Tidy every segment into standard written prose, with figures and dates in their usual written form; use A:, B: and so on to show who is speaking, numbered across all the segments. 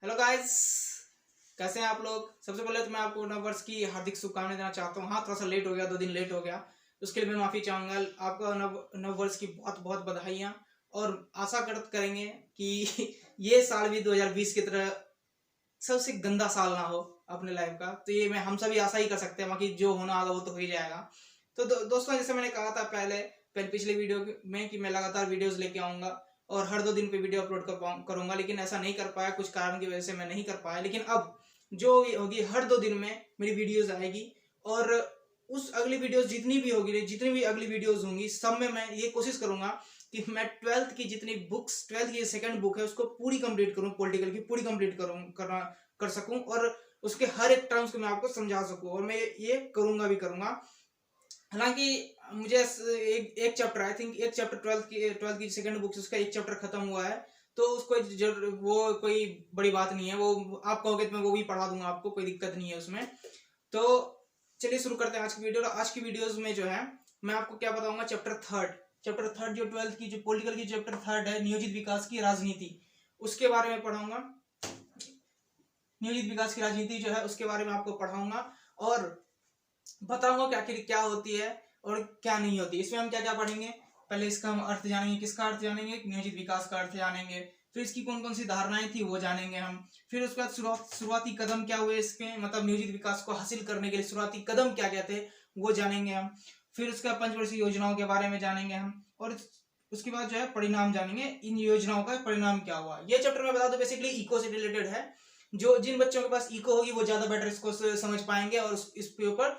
A: Hello guys, कैसे हैं आप लोग। सबसे पहले तो मैं आपको नव वर्ष की हार्दिक शुभकामनाएं देना चाहता हूँ। हाँ, थोड़ा सा लेट हो गया, 2 दिन लेट हो गया, उसके लिए मैं माफ़ी चाहूँगा। आपको नव वर्ष की बहुत बहुत बधाइयाँ और आशा करेंगे कि ये साल भी 2020 की तरह सबसे गंदा साल ना हो अपने लाइफ का। तो ये मैं हम सभी आशा ही कर सकते हैं, बाकी जो होना होगा वो तो हो ही जाएगा। तो दोस्तों, जैसे मैंने कहा था पहले पिछले वीडियो में कि मैं लगातार वीडियोस लेके आऊँगा और हर 2 दिन पे वीडियो अपलोड करूँगा, लेकिन ऐसा नहीं कर पाया, कुछ कारण की वजह से मैं नहीं कर पाया। लेकिन अब जो होगी हर 2 दिन में मेरी वीडियोस आएगी और उस अगली वीडियोस जितनी भी अगली वीडियोस होंगी, सब में मैं ये कोशिश करूंगा कि मैं 12th की जितनी बुक्स, 12th की सेकंड बुक है उसको पूरी कंप्लीट करूं, पॉलिटिकल की पूरी कंप्लीट कर सकूं और उसके हर एक टर्म्स को मैं आपको समझा सकूं, और मैं ये करूंगा। हालांकि मुझे एक चैप्टर, आई थिंक एक चैप्टर 12th की सेकंड बुक, उसका एक चैप्टर खत्म हुआ है, तो उसको वो कोई बड़ी बात नहीं है। वो आप कहोगे तो मैं वो भी पढ़ा दूंगा आपको, कोई दिक्कत नहीं है उसमें। तो चलिए शुरू करते हैं आज की वीडियो। आज की वीडियोस में जो है मैं आपको क्या बताऊंगा, चैप्टर थर्ड जो 12th की जो पॉलिटिकल की चैप्टर 3 है, नियोजित विकास की राजनीति, उसके बारे में पढ़ाऊंगा। नियोजित विकास की राजनीति जो है उसके बारे में आपको पढ़ाऊंगा और बताऊंगा कि आखिर क्या होती है और क्या नहीं होती। इसमें हम क्या क्या पढ़ेंगे, पहले इसका हम अर्थ जानेंगे, किसका अर्थ जानेंगे, नियोजित विकास का अर्थ जानेंगे, फिर इसकी कौन कौन सी धारणाएं थी वो जानेंगे हम, फिर उसके बाद शुरुआती कदम क्या हुए इसके, मतलब नियोजित विकास को हासिल करने के लिए शुरुआती कदम क्या क्या थे वो जानेंगे हम, फिर उसका पंचवर्षीय योजनाओं के बारे में जानेंगे हम, और उसके बाद जो है परिणाम जानेंगे, इन योजनाओं का परिणाम क्या हुआ। ये चैप्टर मैं बता दूं बेसिकली इको से रिलेटेड है। जो जिन बच्चों के पास इको होगी वो ज्यादा बेटर इसको समझ पाएंगे और इसके ऊपर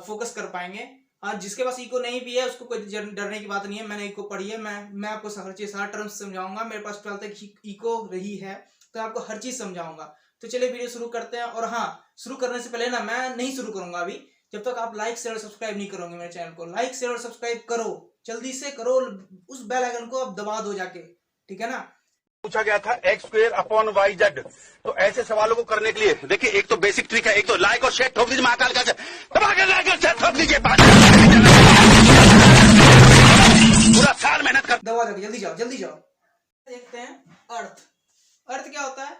A: फोकस कर पाएंगे। हाँ, जिसके पास इको नहीं भी है उसको कोई डरने की बात नहीं है, मैंने इको पढ़ी है, मैं आपको हर चीज, हर टर्म्स समझाऊंगा। मेरे पास 12th तक इको रही है तो आपको हर चीज समझाऊंगा। तो चलिए वीडियो शुरू करते हैं। और हाँ, शुरू करने से पहले ना, मैं नहीं शुरू करूंगा अभी जब तक आप लाइक शेयर और सब्सक्राइब नहीं करोगे मेरे चैनल को। लाइक शेयर और सब्सक्राइब करो, जल्दी से करो, उस बेल आइकन को आप दबा दो जाके, ठीक है ना।
B: पूछा गया था x² / y z। तो ऐसे सवालों को करने के लिए देखिए, एक तो बेसिक ट्रिक है, एक तो लाइक और शेयर ठोक दीजिए, महाकाल का दबा के लाइक और शेयर ठोक दीजिए, पूरा साल मेहनत कर,
A: दबा दो, जल्दी जाओ। देखते हैं अर्थ क्या होता है।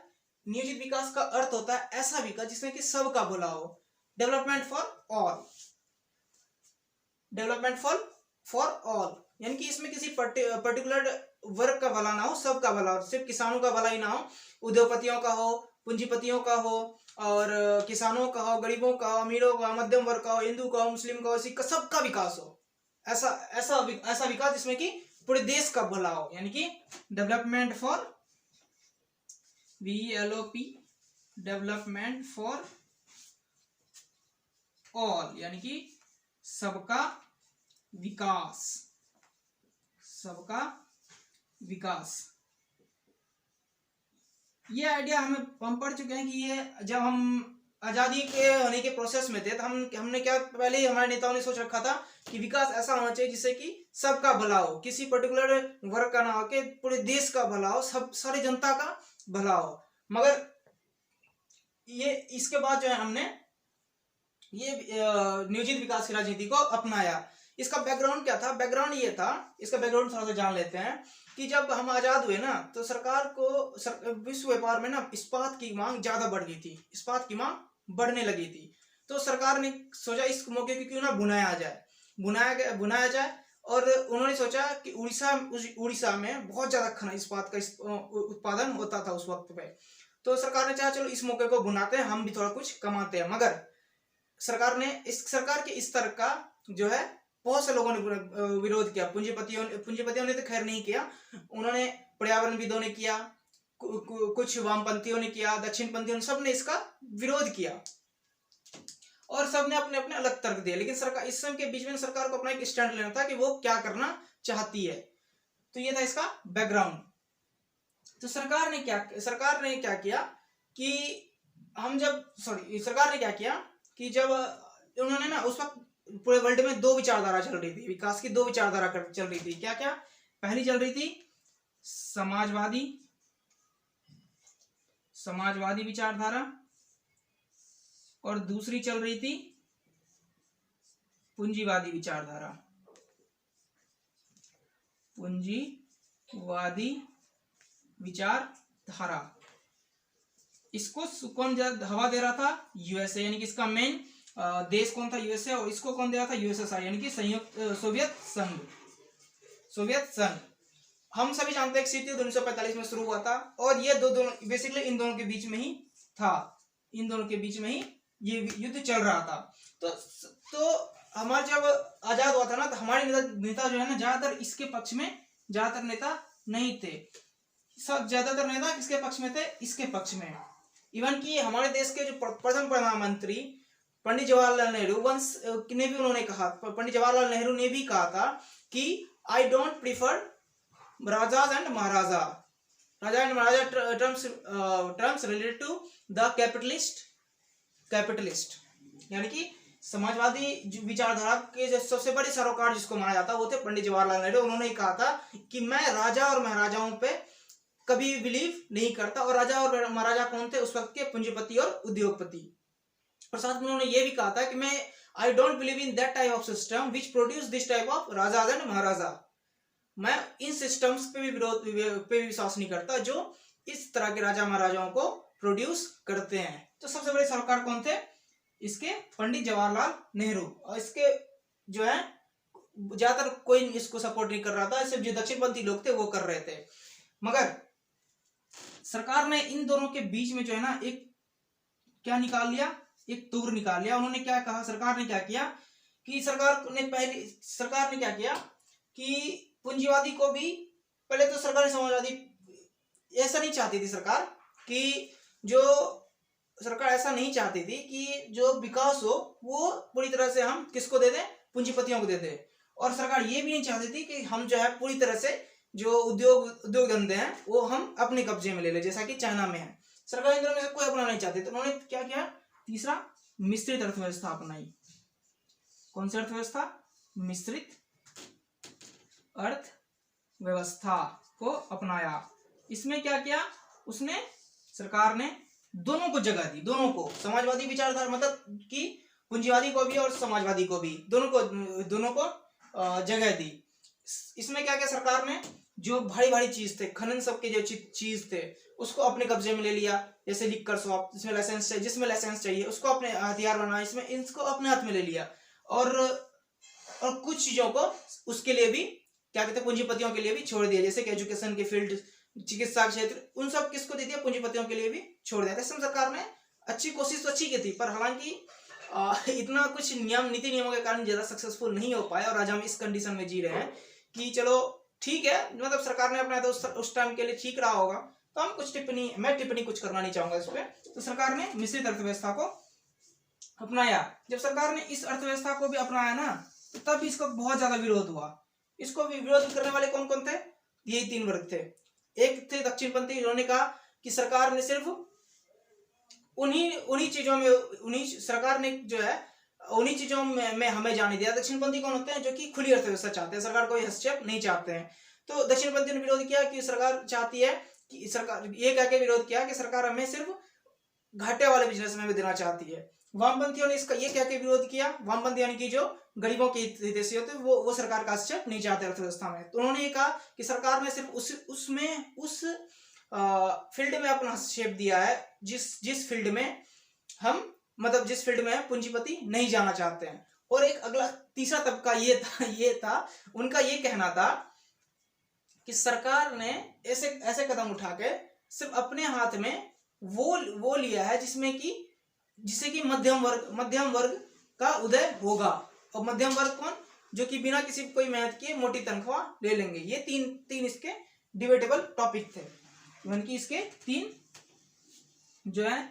A: नियोजित विकास का अर्थ होता है ऐसा विकास जिसमें कि सबका भला हो, डेवलपमेंट फॉर ऑल, यानी कि इसमें किसी पर्टिकुलर वर्ग का भला ना हो, सबका भला हो। सिर्फ किसानों का भला ही ना हो, उद्योगपतियों का हो, पूंजीपतियों का हो, और किसानों का हो, गरीबों का हो, अमीरों का, मध्यम वर्ग का हो, हिंदू का हो, मुस्लिम का हो, सिख का, सबका विकास हो। ऐसा विकास जिसमें कि पूरे देश का भला हो, यानी कि development for VLOP, development for all, यानी कि सबका विकास। ये आइडिया हम पढ़ चुके हैं कि ये जब हम आजादी के होने के प्रोसेस में थे तो हमने क्या, पहले ही हमारे नेताओं ने सोच रखा था कि विकास ऐसा होना चाहिए जिससे कि सबका भला हो, किसी पर्टिकुलर वर्ग का ना हो, कि पूरे देश का भला हो, सब सारी जनता का भला हो। मगर ये इसके बाद जो है हमने ये नियोजित विकास की राजनीति को अपनाया। इसका बैकग्राउंड क्या था, बैकग्राउंड ये था, इसका बैकग्राउंड थोड़ा सा जान लेते हैं कि जब हम आजाद हुए ना तो सरकार को विश्व व्यापार में ना इस्पात की मांग ज्यादा बढ़ गई थी, इस्पात की मांग बढ़ने लगी थी। तो सरकार ने सोचा इस मौके को क्यों ना बुनाया जाए, और उन्होंने सोचा कि उड़ीसा में बहुत ज्यादा खनिज इस्पात का उत्पादन होता था उस वक्त पे। तो सरकार ने चाहा चलो इस मौके को बुनाते हैं, हम भी थोड़ा कुछ कमाते हैं। मगर सरकार के इस तरह का जो है बहुत से लोगों ने विरोध किया। पूंजीपतियों ने तो खैर नहीं किया, उन्होंने पर्यावरणविदों ने किया, कुछ वामपंथियों ने किया, दक्षिणपंथियों ने, सबने इसका विरोध किया और सबने अपने अपने अलग तर्क दिए। लेकिन सरकार, इस समय के बीच में सरकार को अपना एक स्टैंड लेना था कि वो क्या करना चाहती है। तो ये था इसका बैकग्राउंड। तो सरकार ने क्या किया कि सरकार ने क्या किया कि जब उन्होंने ना, उस वक्त पूरे वर्ल्ड में 2 विचारधारा चल रही थी, विकास की 2 विचारधारा चल रही थी। क्या क्या? पहली चल रही थी समाजवादी विचारधारा, और दूसरी चल रही थी पूंजीवादी विचारधारा। इसको कौन हवा दे रहा था? यूएसए, यानी कि इसका मेन देश कौन था? यूएसए। और इसको कौन दे रहा था? यूएसएसआर, यानी कि संयुक्त सोवियत संघ। सोवियत संघ हम सभी जानते हैं कि शीत युद्ध 1945 में शुरू हुआ था, और ये दोनों बेसिकली इन दोनों के बीच में ही था, इन दोनों के बीच में ही ये युद्ध चल रहा था। तो हमारा जब आजाद हुआ था ना, तो हमारे नेता जो है ना, ज्यादातर इसके पक्ष में, ज्यादातर नेता नहीं थे, सब ज्यादातर नेता किसके पक्ष में थे? इसके पक्ष में। इवन कि हमारे देश के जो प्रथम प्रधानमंत्री पंडित जवाहरलाल नेहरू वंश ने भी उन्होंने कहा, पंडित जवाहरलाल नेहरू ने भी कहा था कि I don't prefer rajas and maharaja, raja and maharaja terms related to the capitalist, यानी कि समाजवादी विचारधारा के जो सबसे बड़े सरोकार जिसको माना जाता है वो थे पंडित जवाहरलाल नेहरू। उन्होंने कहा था कि मैं राजा और महाराजाओं पे कभी बिलीव नहीं करता, और राजा और महाराजा कौन थे? उस वक्त के पूंजीपति और उद्योगपति। और साथ में उन्होंने ये भी कहा था कि मैं I don't believe in that type of system which produce this type of raja and maharaja. मैं इन सिस्टम्स पे भी विश्वास नहीं करता जो इस तरह के राजा महाराजाओं को प्रोड्यूस करते हैं। तो सबसे बड़े सरोकार कौन थे? इसके पंडित जवाहरलाल नेहरू। और इसके जो है ज्यादातर कोई इसको सपोर्ट नहीं कर रहा था, सिर्फ जो दक्षिणपंथी लोग थे वो कर रहे थे। मगर सरकार ने इन दोनों के बीच में जो है ना एक क्या निकाल लिया? एक तूर निकाल लिया। उन्होंने क्या कहा? सरकार ने क्या किया कि सरकार ने क्या किया कि पूंजीवादी को भी, पहले तो सरकार ने समाजवादी ऐसा नहीं चाहती थी, सरकार की जो सरकार ऐसा नहीं चाहती थी कि जो विकास हो वो पूरी तरह से हम किसको दे दें? पूंजीपतियों को दे दें। और सरकार ये भी नहीं चाहती थी कि हम जो है पूरी तरह से जो उद्योग धंधे हैं वो हम अपने कब्जे में ले लें, जैसा कि चाइना में है। सरकार इन दोनों में से कोई अपना नहीं चाहती, तो उन्होंने क्या किया? तीसरा, मिश्रित अर्थव्यवस्था अपनाई। कौन सी अर्थव्यवस्था? मिश्रित अर्थव्यवस्था को अपनाया। इसमें क्या किया उसने? सरकार ने दोनों को जगह दी, दोनों को, समाजवादी विचारधारा मतलब कि पूंजीवादी को भी और समाजवादी को भी, दोनों को जगह दी। इसमें क्या किया सरकार ने? जो भारी भारी चीज थे, खनन सब के जो चीज थे उसको अपने कब्जे में ले लिया, जैसे लिक्कर शॉप जिसमें लाइसेंस चाहिए उसको अपने हथियार बनाया, इसमें इसको अपने हाथ में ले लिया। और कुछ चीजों को उसके लिए भी क्या कहते हैं, पूंजीपतियों के लिए भी छोड़ दिया, जैसे कि एजुकेशन के फील्ड, चिकित्सा क्षेत्र, उन सब किसको दे दिया? पूंजीपतियों के लिए भी छोड़ दिया। इसमें सरकार ने अच्छी कोशिश तो अच्छी की थी, पर हालांकि इतना कुछ नीति नियमों के कारण ज्यादा सक्सेसफुल नहीं हो पाया, और आज हम इस कंडीशन में जी रहे हैं कि चलो ठीक है, मतलब सरकार ने अपना तो उस टाइम के लिए ठीक रहा होगा, तो हम मैं टिप्पणी कुछ करना नहीं चाहूंगा इस पे। तो सरकार ने मिश्रित अर्थव्यवस्था को अपनाया। जब सरकार ने इस अर्थव्यवस्था को भी अपनाया ना, तो तब इसका बहुत ज्यादा विरोध हुआ। इसको भी विरोध करने वाले कौन कौन थे? यही तीन वर्ग थे। एक थे दक्षिणपंथी, इन्होंने कहा कि सरकार ने सिर्फ उन्हीं चीजों में, सरकार ने जो है उन्हीं चीजों में हमें जाने दिया। दक्षिणपंथी कौन होते हैं? जो कि खुली अर्थव्यवस्था चाहते हैं, सरकार कोई हस्तक्षेप नहीं चाहते हैं। तो दक्षिणपंथी ने विरोध किया कि सरकार चाहती है कि सरकार, ये कह के विरोध किया कि सरकार हमें सिर्फ घाटे वाले बिजनेस में भी देना चाहती है। वामपंथियों ने इसका ये कह के विरोध किया, वामपंथी यानी कि जो गरीबों के हितैषी होते हैं वो सरकार का हस्तक्षेप नहीं चाहते अर्थव्यवस्था में। तो उन्होंने ये कहा कि सरकार ने सिर्फ उस फील्ड में अपना हस्तक्षेप दिया है जिस फील्ड में हम, मतलब जिस फील्ड में पूंजीपति नहीं जाना चाहते हैं। और एक अगला तीसरा तबका ये था उनका ये कहना था कि सरकार ने ऐसे कदम उठा के सिर्फ अपने हाथ में वो लिया है जिससे कि मध्यम वर्ग का उदय होगा। और मध्यम वर्ग कौन? जो कि बिना किसी कोई मेहनत किए मोटी तनख्वाह ले लेंगे। ये तीन इसके डिबेटेबल टॉपिक थे, यानी कि इसके तीन जो है,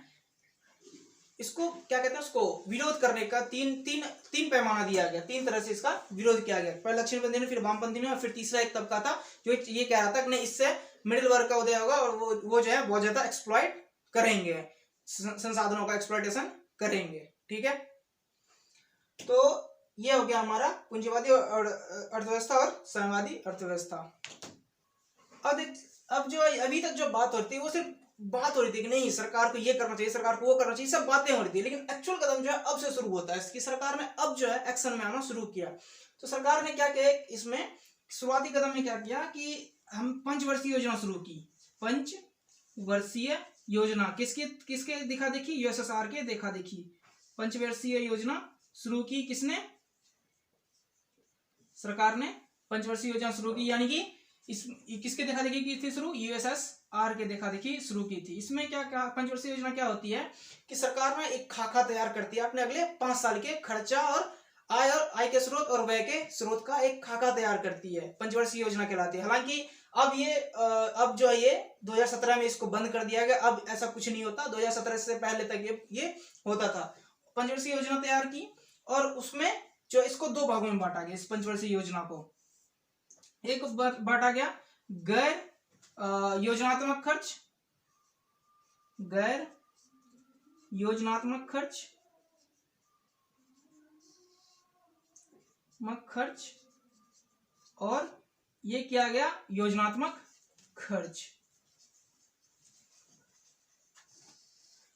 A: इसको क्या कहते हैं, उसको विरोध करने का तीन पैमाना दिया गया, तीन तरह से इसका विरोध किया गया। पहले दक्षिणपंथी ने, फिर वामपंथी ने, और फिर तीसरा एक तबका था जो ये कह रहा था कि नहीं, इससे मिडिल वर्ग का उदय होगा और वो जो है बहुत ज्यादा एक्सप्लॉइट करेंगे, संसाधनों का एक्सप्लॉइटेशन करेंगे। ठीक है, तो ये हो गया हमारा पूंजीवादी अर्थव्यवस्था और साम्यवादी अर्थव्यवस्था। अब जो अभी तक जो बात होती है वो सिर्फ बात हो रही थी कि नहीं सरकार को ये करना चाहिए, सरकार को वो करना चाहिए, सब बातें हो रही थी, लेकिन एक्चुअल कदम जो है अब से शुरू होता है। इसकी सरकार ने अब जो है एक्शन में आना शुरू किया। तो सरकार ने क्या किया, इसमें शुरुआती कदम में क्या किया कि हम पंचवर्षीय योजना शुरू की। पंचवर्षीय योजना किसके किसके देखा देखी, यूएसएसआर के देखा देखी। पंचवर्षीय योजना शुरू की किसने, सरकार ने पंचवर्षीय योजना शुरू की, यानी कि इस किसके देखा देखी की थी शुरू, यूएसएसआर के देखा देखी शुरू की थी। इसमें क्या क्या पंचवर्षीय योजना क्या होती है कि सरकार में एक खाका तैयार करती है, अपने अगले 5 साल के खर्चा और आय के स्रोत और व्यय के स्रोत का एक खाका तैयार करती है, पंचवर्षीय योजना कहलाती है। हालांकि अब जो है ये 2017 में इसको बंद कर दिया गया, अब ऐसा कुछ नहीं होता, 2017 से पहले तक ये होता था। पंचवर्षीय योजना तैयार की और उसमें जो इसको 2 भागों में बांटा गया, इस पंचवर्षीय योजना को। एक बांटा गया गैर योजनात्मक खर्च, गैर योजनात्मक खर्च और ये किया गया योजनात्मक खर्च।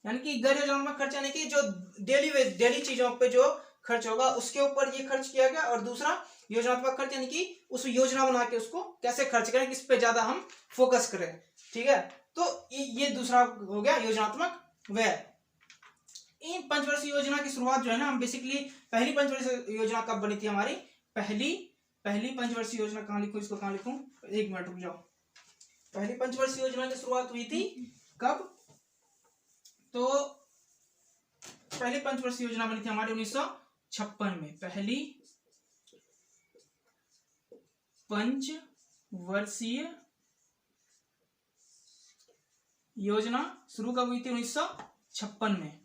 A: यानी कि गैर योजनात्मक खर्च यानी कि जो डेली चीजों पे जो खर्च होगा उसके ऊपर ये खर्च किया गया, और दूसरा योजनात्मक खर्च यानी कि उस योजना बना के उसको कैसे खर्च करें, किस पे ज्यादा हम फोकस करें। ठीक है, तो ये दूसरा हो गया योजनात्मक व्यय। इन पंचवर्षीय योजना की शुरुआत जो है ना, हम बेसिकली पहली पंचवर्षीय योजना कब बनी थी हमारी, पहली पंचवर्षीय योजना कहाँ लिखूं, इसको कहाँ लिखूं, 1 मिनट रुक जाओ। पहली पंचवर्षीय योजना की शुरुआत हुई थी कब, तो पहली पंचवर्षीय योजना बनी थी हमारी 1956 में। पहली पंचवर्षीय योजना शुरू कब हुई थी, 1956 में,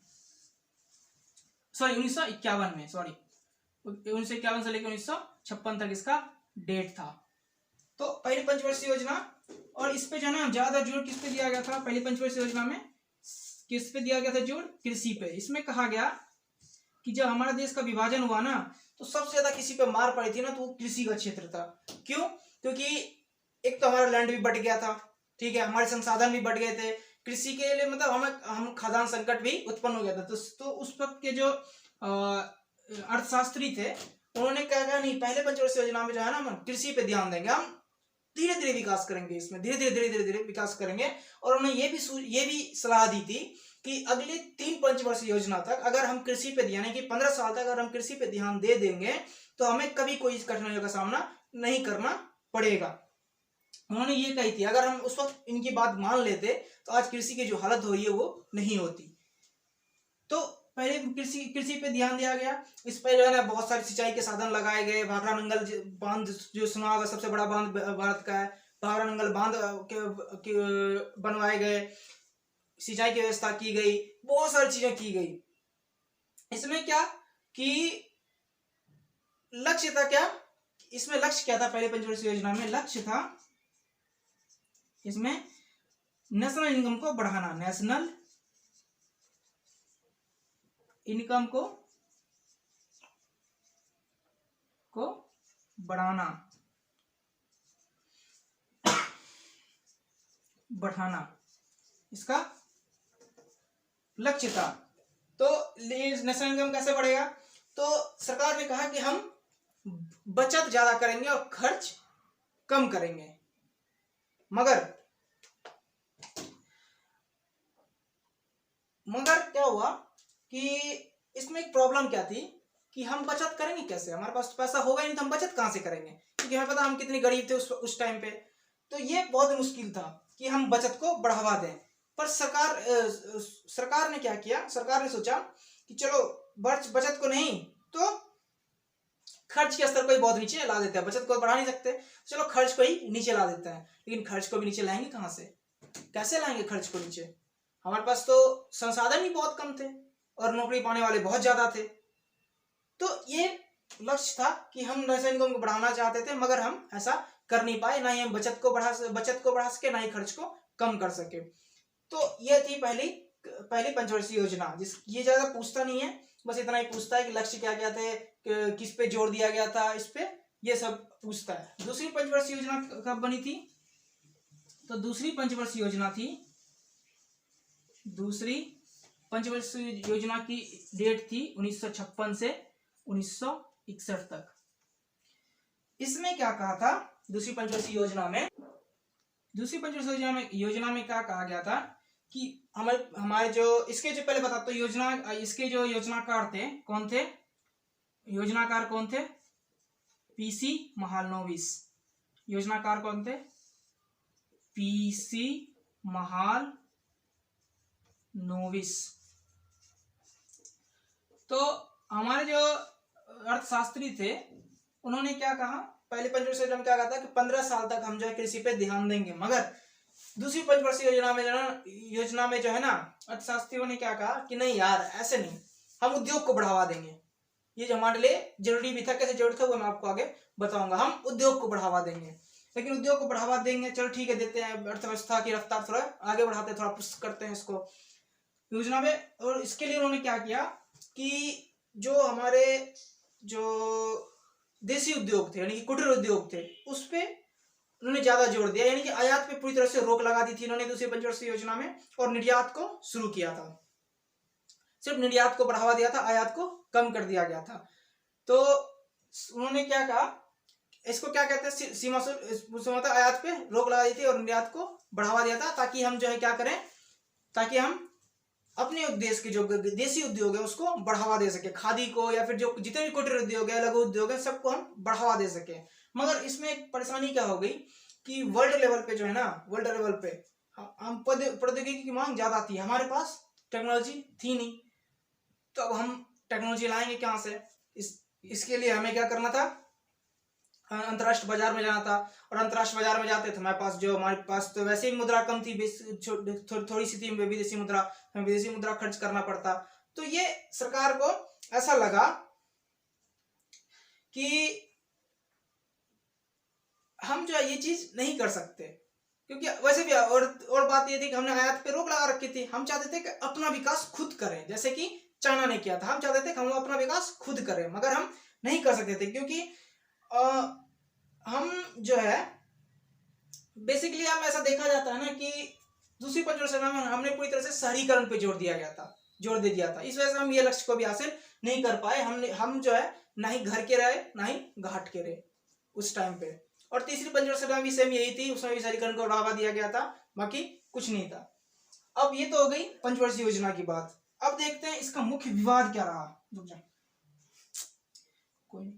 A: सॉरी 1951 में, सॉरी 1951 से लेकर 1956 तक इसका डेट था। तो पहली पंचवर्षीय योजना, और इस पे जो है ना ज्यादा जोर किस पे दिया गया था, पहली पंचवर्षीय योजना में किस पे दिया गया था जोर, कृषि पे। इसमें कहा गया कि जब हमारा देश का विभाजन हुआ ना, तो सबसे ज्यादा किसी पे मार पड़ी थी ना, तो वो कृषि का क्षेत्र था। क्यों, क्योंकि एक तो हमारा लैंड भी बट गया था, ठीक है, हमारे संसाधन भी बढ़ गए थे कृषि के लिए, मतलब हम खाद्यान्न संकट भी उत्पन्न हो गया था। तो उस वक्त के जो अर्थशास्त्री थे उन्होंने कहा नहीं, पहले पंचवर्षीय योजना में जो है ना हम कृषि पे ध्यान देंगे, हम धीरे धीरे विकास करेंगे, इसमें धीरे धीरे विकास करेंगे। और उन्होंने ये भी सलाह दी थी कि अगले 3 पंचवर्षीय योजना तक अगर हम कृषि पे यानी कि 15 साल तक अगर हम कृषि पे ध्यान दे देंगे तो हमें कभी कोई कठिनाइयों का सामना नहीं करना पड़ेगा। उन्होंने ये कही थी, अगर हम उस वक्त इनकी बात मान लेते तो आज कृषि की जो हालत हुई है वो नहीं होती। तो पहले कृषि पे ध्यान दिया गया। इस पर जो है बहुत सारे सिंचाई के साधन लगाए गए। भाखड़ा नंगल बांध जो सुना होगा, सबसे बड़ा बांध भारत का है, भाखड़ा नंगल बांध बनवाए गए, सिंचाई की व्यवस्था की गई, बहुत सारी चीजें की गई। इसमें क्या कि लक्ष्य था, क्या इसमें लक्ष्य क्या था, पहले पंचवर्षीय योजना में लक्ष्य था इसमें नेशनल इनकम को बढ़ाना, नेशनल इनकम को बढ़ाना इसका लक्ष्य था। तो नेशनल इनकम कैसे बढ़ेगा, तो सरकार ने कहा कि हम बचत ज्यादा करेंगे और खर्च कम करेंगे। मगर क्या हुआ कि इसमें एक प्रॉब्लम क्या थी कि हम बचत करेंगे कैसे, हमारे पास पैसा होगा ही नहीं तो हम बचत कहां से करेंगे, क्योंकि हमें पता हम कितने गरीब थे उस टाइम पे। तो ये बहुत मुश्किल था कि हम बचत को बढ़ावा दें। पर सरकार ने क्या किया, सरकार ने सोचा कि चलो बचत को नहीं तो खर्च के स्तर को ही बहुत नीचे ला देते हैं, बचत को बढ़ा नहीं सकते, चलो खर्च को ही नीचे ला देते हैं। लेकिन खर्च को भी नीचे लाएंगे कहां से, कैसे लाएंगे खर्च को नीचे, हमारे पास तो संसाधन ही बहुत कम थे और नौकरी पाने वाले बहुत ज्यादा थे। तो ये लक्ष्य था कि हम नेशनल इनकम को बढ़ाना चाहते थे, मगर हम ऐसा कर नहीं पाए, ना ही हम बचत को बढ़ा सके, ना ही खर्च को कम कर सके। तो ये थी पहली पंचवर्षीय योजना। ये ज्यादा पूछता नहीं है, बस इतना ही पूछता है कि लक्ष्य क्या क्या थे, किस पे जोर दिया गया था, इस पे ये सब पूछता है। दूसरी पंचवर्षीय योजना कब बनी थी, तो दूसरी पंचवर्षीय योजना की डेट थी 1956 से 1961 तक। इसमें क्या कहा था, दूसरी पंचवर्षीय योजना में क्या कहा गया था कि हमारे जो इसके जो पहले बता तो इसके जो योजनाकार थे कौन थे, योजनाकार कौन थे, पीसी महालनोबिस। योजनाकार कौन थे, पीसी महालनोबिस। तो हमारे जो अर्थशास्त्री थे उन्होंने क्या कहा, पहले पंचवर्षीय योजना में क्या कहा था कि 15 साल तक हम जो है कृषि पे ध्यान देंगे, मगर दूसरी पंचवर्षीय योजना में जो है ना अर्थशास्त्रियों ने क्या कहा कि नहीं यार ऐसे नहीं, हम उद्योग को बढ़ावा देंगे। ये जो हमारे लिए जरूरी भी था, कैसे जरूरी था वो मैं आपको आगे बताऊंगा। हम उद्योग को बढ़ावा देंगे, लेकिन उद्योग को बढ़ावा देंगे चलो ठीक है देते हैं, अर्थव्यवस्था की रफ्तार थोड़ा आगे बढ़ाते हैं, थोड़ा पुश करते हैं इसको योजना में। और इसके लिए उन्होंने क्या किया कि जो हमारे जो देसी उद्योग थे यानी कि कुटीर उद्योग थे उस पे उन्होंने ज्यादा जोर दिया, यानी कि आयात पे पूरी तरह से रोक लगा दी थी इन्होंने दूसरी पंचवर्षीय योजना में, और निर्यात को शुरू किया था। सिर्फ निर्यात को बढ़ावा दिया था, आयात को कम कर दिया गया था। तो उन्होंने क्या कहा, इसको क्या कहते हैं, सीमा शुल्क आयात पे रोक लगा दी थी और निर्यात को बढ़ावा दिया था, ताकि हम जो है क्या करें, ताकि हम अपने देश के जो देसी उद्योग है उसको बढ़ावा दे सके, खादी को या फिर जो जितने भी कुटीर उद्योग है, लघु उद्योग है, सबको हम बढ़ावा दे सके। मगर इसमें एक परेशानी क्या हो गई कि वर्ल्ड लेवल पे जो है ना, वर्ल्ड लेवल पे हम प्रौद्योगिकी की मांग ज्यादा थी, हमारे पास टेक्नोलॉजी थी नहीं, तो अब हम टेक्नोलॉजी लाएंगे कहाँ से। इसके लिए हमें क्या करना था, अंतरराष्ट्रीय बाजार में जाना था, और अंतरराष्ट्रीय बाजार में जाते थे हमारे पास तो वैसे ही मुद्रा कम थी, थोड़ी सी थी विदेशी मुद्रा, हमें विदेशी मुद्रा खर्च करना पड़ता। तो ये सरकार को ऐसा लगा कि हम जो है ये चीज नहीं कर सकते, क्योंकि वैसे भी और बात ये थी कि हमने आयात पे रोक लगा रखी थी। हम चाहते थे कि अपना विकास खुद करें, जैसे कि चाइना ने किया था। हम चाहते थे कि हम अपना विकास खुद करें, मगर हम नहीं कर सकते थे, क्योंकि हम जो है बेसिकली हम ऐसा देखा जाता है ना कि दूसरी पंचवर्षीय योजना में हमने पूरी तरह से शहरीकरण पे जोर दे दिया था। इस वजह से हम ये लक्ष्य को भी हासिल नहीं कर पाए। हम जो है ना ही घर के रहे ना ही घाट के रहे उस टाइम पे। और तीसरी पंचवर्षीय योजना भी सेम यही थी, उसमें भी शहरीकरण को बढ़ावा दिया गया था, बाकी कुछ नहीं था। अब ये तो हो गई पंचवर्षीय योजना की बात। अब देखते हैं इसका मुख्य विवाद क्या रहा। कोई नहीं,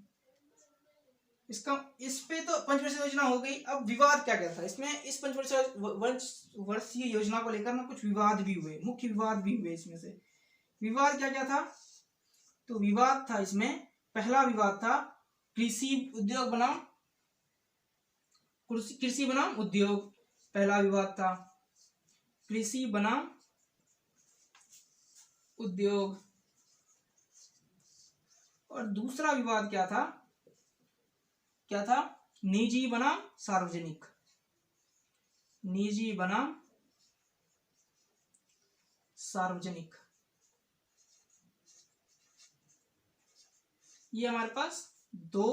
A: इस पे तो पंचवर्षीय योजना हो गई। अब विवाद क्या क्या था इसमें, इस पंचवर्षीय योजना को लेकर ना कुछ विवाद भी हुए, मुख्य विवाद भी हुए। इसमें से विवाद क्या क्या था, तो विवाद था इसमें, पहला विवाद था कृषि उद्योग बनाम उद्योग। पहला विवाद था कृषि बनाम उद्योग। और दूसरा विवाद क्या था, निजी बनाम सार्वजनिक। निजी बनाम सार्वजनिक, ये हमारे पास दो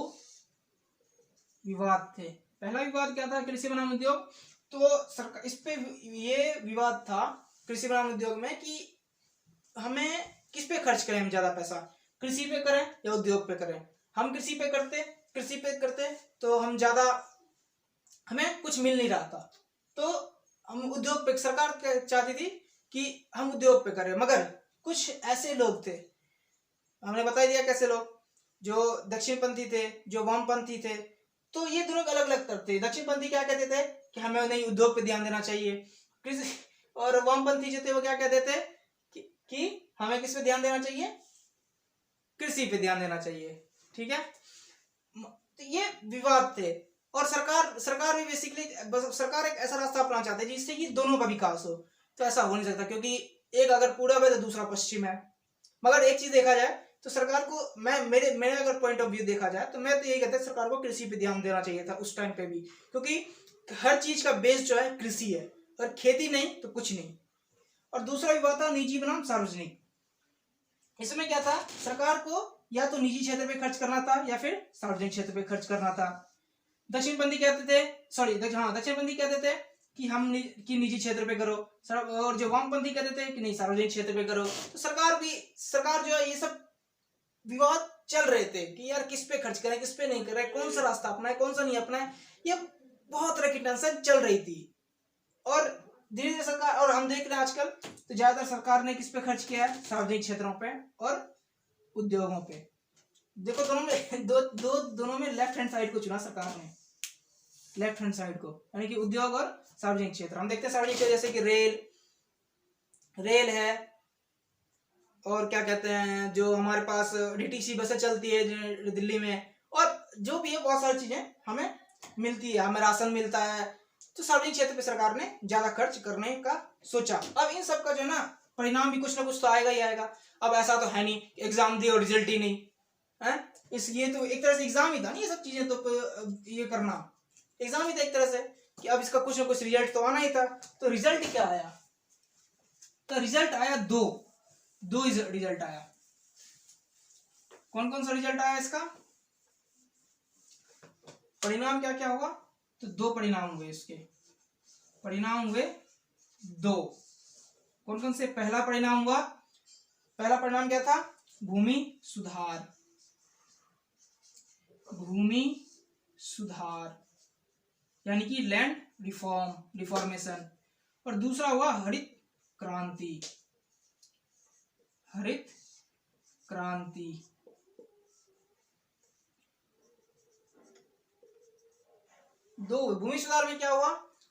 A: विवाद थे। पहला विवाद क्या था, कृषि बनाम उद्योग। तो सरकार इस पे ये विवाद था कृषि बनाम उद्योग में कि हमें किस पे खर्च करें हम ज्यादा पैसा, कृषि पे करें या उद्योग पे करें। हम कृषि पे करते तो हम ज्यादा, हमें कुछ मिल नहीं रहा था, तो हम उद्योग पे, सरकार चाहती थी कि हम उद्योग पे करें। मगर कुछ ऐसे लोग थे, हमने बता दिया कैसे लोग, जो दक्षिणपंथी थे, जो वामपंथी थे। तो ये दोनों अलग अलग तरफ थे। दक्षिणपंथी क्या कहते थे कि हमें नहीं उद्योग पे ध्यान देना चाहिए, कृषि, और वामपंथी जो थे वो क्या कहते थे कि हमें किस पे ध्यान देना चाहिए, कृषि पे ध्यान देना चाहिए। ठीक है, तो ये विवाद थे। और सरकार भी बेसिकली सरकार एक ऐसा रास्ता अपनाना चाहती है जिससे कि दोनों का विकास हो। तो ऐसा हो नहीं सकता, क्योंकि एक अगर पूरब है तो दूसरा पश्चिम है। मगर एक चीज देखा जाए तो सरकार को, मेरे अगर पॉइंट ऑफ व्यू देखा जाए तो मैं तो यही कहता, सरकार को कृषि पे ध्यान देना चाहिए था उस टाइम पे भी, क्योंकि हर चीज का बेस जो है कृषि है, और खेती नहीं तो कुछ नहीं। और दूसरा विवाद था निजी बनाम सार्वजनिक। इसमें क्या था, सरकार को या तो निजी क्षेत्र पे खर्च करना था या फिर सार्वजनिक क्षेत्र पे खर्च करना था। दक्षिणपंथी कहते थे कि हम निजी क्षेत्र पे करो, और जो वामपंथी कहते थे कि नहीं सार्वजनिक क्षेत्र पे करो। तो सरकार जो है, ये सब विवाद चल रहे थे कि यार किस पे खर्च करें, किस पे नहीं करें, कौन सा रास्ता अपनाए, कौन सा नहीं अपनाए। ये बहुत तरह की टेंशन चल रही थी। और धीरे धीरे सरकार, और हम देख रहे हैं आजकल तो ज्यादातर सरकार ने किस पे खर्च किया है, सार्वजनिक क्षेत्रों पे और उद्योगों पे। देखो दोनों में लेफ्ट हैंड साइड को चुना सरकार ने, लेफ्ट हैंड साइड को, यानी कि उद्योग और सार्वजनिक क्षेत्र। हम देखते हैं सार्वजनिक क्षेत्र जैसे कि रेल है, और क्या कहते हैं जो हमारे पास डीटीसी बसें चलती है दिल्ली में, और जो भी है बहुत सारी चीजें हमें मिलती है, हमें राशन मिलता है। तो सार्वजनिक क्षेत्र पे सरकार ने ज्यादा खर्च करने का सोचा। अब इन सब का जो है ना परिणाम भी कुछ ना कुछ तो आएगा ही आएगा। अब ऐसा तो है नहीं एग्जाम दिए और रिजल्ट ही नहीं है, इसलिए तो एक तरह से एग्जाम ही था नहीं, ये सब चीजें तो ये करना एग्जाम ही था एक तरह से, कि अब इसका कुछ ना कुछ रिजल्ट तो आना ही था। तो रिजल्ट क्या आया, तो रिजल्ट आया दो रिजल्ट आया। कौन कौन सा रिजल्ट आया इसका, परिणाम क्या क्या हुआ, तो दो परिणाम हुए, इसके परिणाम हुए दो। कौन कौन से, पहला परिणाम हुआ, पहला परिणाम क्या था, भूमि सुधार यानी कि लैंड रिफॉर्मेशन, और दूसरा हुआ हरित क्रांति। दो भूमि सुधार में क्या हुआ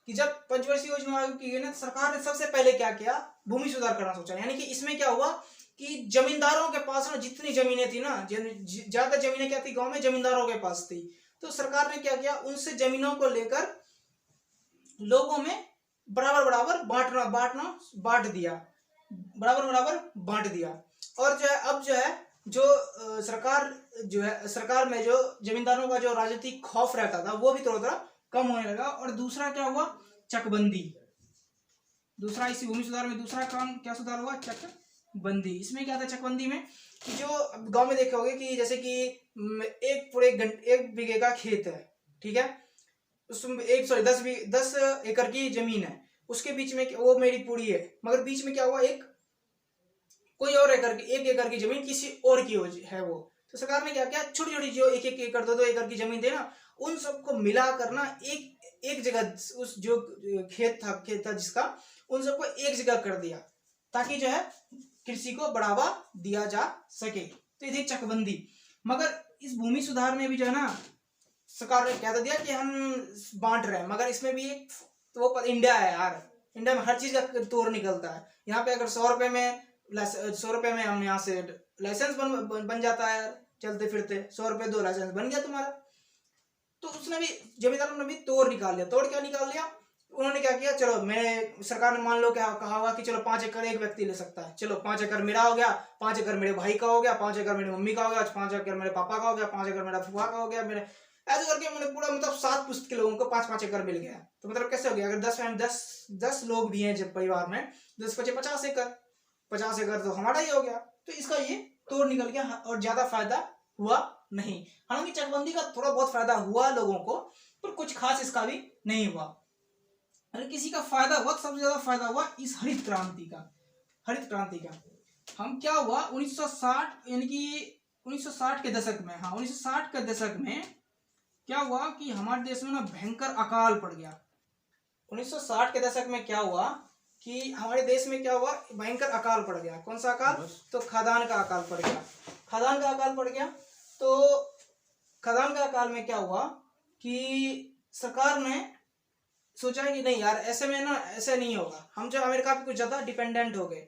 A: कि जब पंचवर्षीय योजना लागू की गई ना, सरकार ने सबसे पहले क्या किया, भूमि सुधार करना सोचा। यानी कि इसमें क्या हुआ कि जमींदारों के पास ना जितनी जमीनें थी ना, ज्यादा जमीनें क्या थी गांव में, जमींदारों के पास थी। तो सरकार ने क्या किया, उनसे जमीनों को लेकर लोगों में बराबर बांट दिया। और जो है अब जो है सरकार में जो जमींदारों का जो राजनीतिक खौफ रहता था वो भी थोड़ा कम होने लगा। और दूसरा क्या हुआ, चकबंदी। दूसरा इसी भूमि सुधार में दूसरा काम क्या सुधार हुआ, चकबंदी। इसमें क्या था चकबंदी में, कि जो गांव में देखे होंगे कि जैसे कि एक बीघे का खेत है, ठीक है, उसमें 10 एकड़ की जमीन है, उसके बीच में वो मेरी पूरी है, मगर बीच में क्या हुआ, कोई और एक एकड़ की जमीन किसी और की है वो। तो सरकार ने क्या किया, छोटी छोटी जो 1-1 एकड़ 2-2 एकड़ की जमीन थे ना, उन सबको मिला करना एक जगह, उस जो खेत था जिसका, उन सबको एक जगह कर दिया, ताकि जो है कृषि को बढ़ावा दिया जा सके। तो ये थी चकबंदी। मगर इस भूमि सुधार में भी जो है ना, सरकार ने कह दिया कि हम बांट रहे हैं, मगर इसमें भी एक तो वो इंडिया है यार, इंडिया में हर चीज का तोड़ निकलता है। यहाँ पे अगर 100 रुपए में हम यहाँ से लाइसेंस बन जाता है यार, चलते फिरते 100 रुपए 2 लाइसेंस बन गया तुम्हारा। तो उसने भी, जमींदारों ने भी तोड़ निकाल लिया। तोड़ क्या निकाल लिया, उन्होंने क्या किया, चलो सरकार ने मान लो क्या कहा हुआ कि चलो 5 एकड़ एक व्यक्ति ले सकता है, चलो 5 एकड़ मेरा हो गया, 5 एकड़ मेरे भाई का हो गया, 5 एकड़ मेरी मम्मी का हो गया, 5 एकड़ मेरे पापा का हो गया, 5 एकड़ मेरा फुफा का हो गया, मेरे ऐसे करके मैंने पूरा मतलब 7 पुश्त के लोगों को 5-5 एकड़ मिल गया। तो मतलब कैसे हो गया, अगर 10 लोग भी हैं जब परिवार में, 10-50 एकड़, 50 एकड़ तो हमारा ही हो गया। तो इसका ये तोड़ निकल गया और ज्यादा फायदा हुआ नहीं। हालांकि चकबंदी का थोड़ा बहुत फायदा हुआ लोगों को, पर कुछ खास इसका भी नहीं हुआ। अगर किसी का फायदा हुआ, सबसे ज्यादा फायदा हुआ इस हरित क्रांति का। हम क्या हुआ 1960 यानी कि 1960 के दशक में, 1960 के दशक में क्या हुआ कि हमारे देश में ना भयंकर अकाल पड़ गया। 1960 के दशक में क्या हुआ कि हमारे देश में क्या हुआ, भयंकर अकाल पड़ गया। कौन सा अकाल, तो खाद्यान्न का अकाल पड़ गया। तो खाद्यान्न का अकाल में क्या हुआ कि सरकार ने सोचा कि नहीं यार, ऐसे में ना ऐसे नहीं होगा, हम जो अमेरिका पे कुछ ज्यादा डिपेंडेंट हो गए,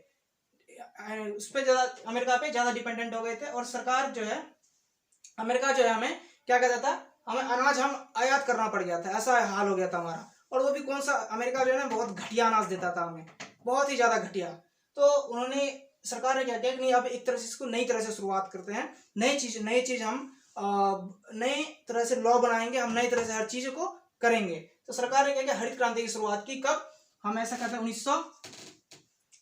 A: अमेरिका पे ज्यादा डिपेंडेंट हो गए थे। और सरकार जो है, अमेरिका जो है हमें क्या कहता था, हमें अनाज हम आयात करना पड़ गया था, ऐसा हाल हो गया था हमारा। और वो भी कौन सा, अमेरिका जो है ना बहुत घटिया अनाज देता था हमें, बहुत ही ज्यादा घटिया। तो उन्होंने, सरकार ने क्या किया कि नहीं, अब एक तरह से इसको नई तरह से शुरुआत करते हैं, नई चीज हम नई तरह से लॉ बनाएंगे, हम नई तरह से हर चीज को करेंगे। तो सरकार ने क्या किया, हरित क्रांति की शुरुआत की। कब, हम ऐसा कहते हैं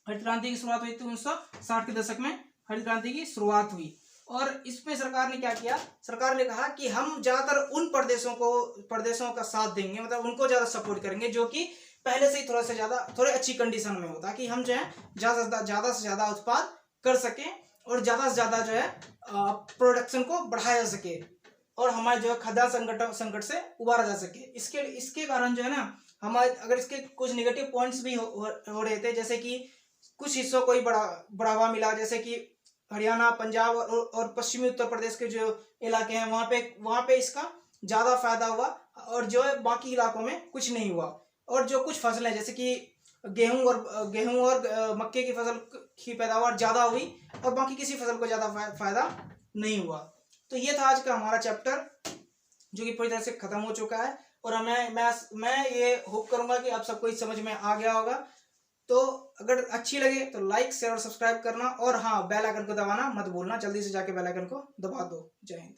A: हरित क्रांति की शुरुआत हुई थी 1960 के दशक में हरित क्रांति की शुरुआत हुई। और इसमें सरकार ने क्या किया, सरकार ने कहा कि हम ज्यादातर उन प्रदेशों का साथ देंगे, मतलब उनको ज्यादा सपोर्ट करेंगे जो कि पहले से ही थोड़े अच्छी कंडीशन में हो, ताकि हम जो है ज्यादा से ज्यादा उत्पाद कर सके और ज्यादा से ज्यादा जो है प्रोडक्शन को बढ़ाया जा सके और हमारे जो है खाद्यान्न संकट से उबारा जा सके। इसके कारण जो है ना हम अगर इसके कुछ नेगेटिव पॉइंट्स भी हो रहे थे, जैसे कि कुछ हिस्सों को ही बढ़ावा मिला, जैसे कि हरियाणा, पंजाब और पश्चिमी उत्तर प्रदेश के जो इलाके हैं वहाँ पे इसका ज़्यादा फायदा हुआ, और जो है बाकी इलाकों में कुछ नहीं हुआ। और जो कुछ फसलें जैसे कि गेहूं और मक्के की फसल की पैदावार ज़्यादा हुई और बाकी किसी फसल को ज़्यादा फायदा नहीं हुआ। तो ये था आज का हमारा चैप्टर, जो कि पूरी तरह से खत्म हो चुका है। और मैं ये होप करूंगा कि आप सबको इस समझ में आ गया होगा। तो अगर अच्छी लगे तो लाइक, शेयर और सब्सक्राइब करना, और हाँ, बेल आइकन को दबाना मत भूलना। जल्दी से जाके बेल आइकन को दबा दो। जय हिंद।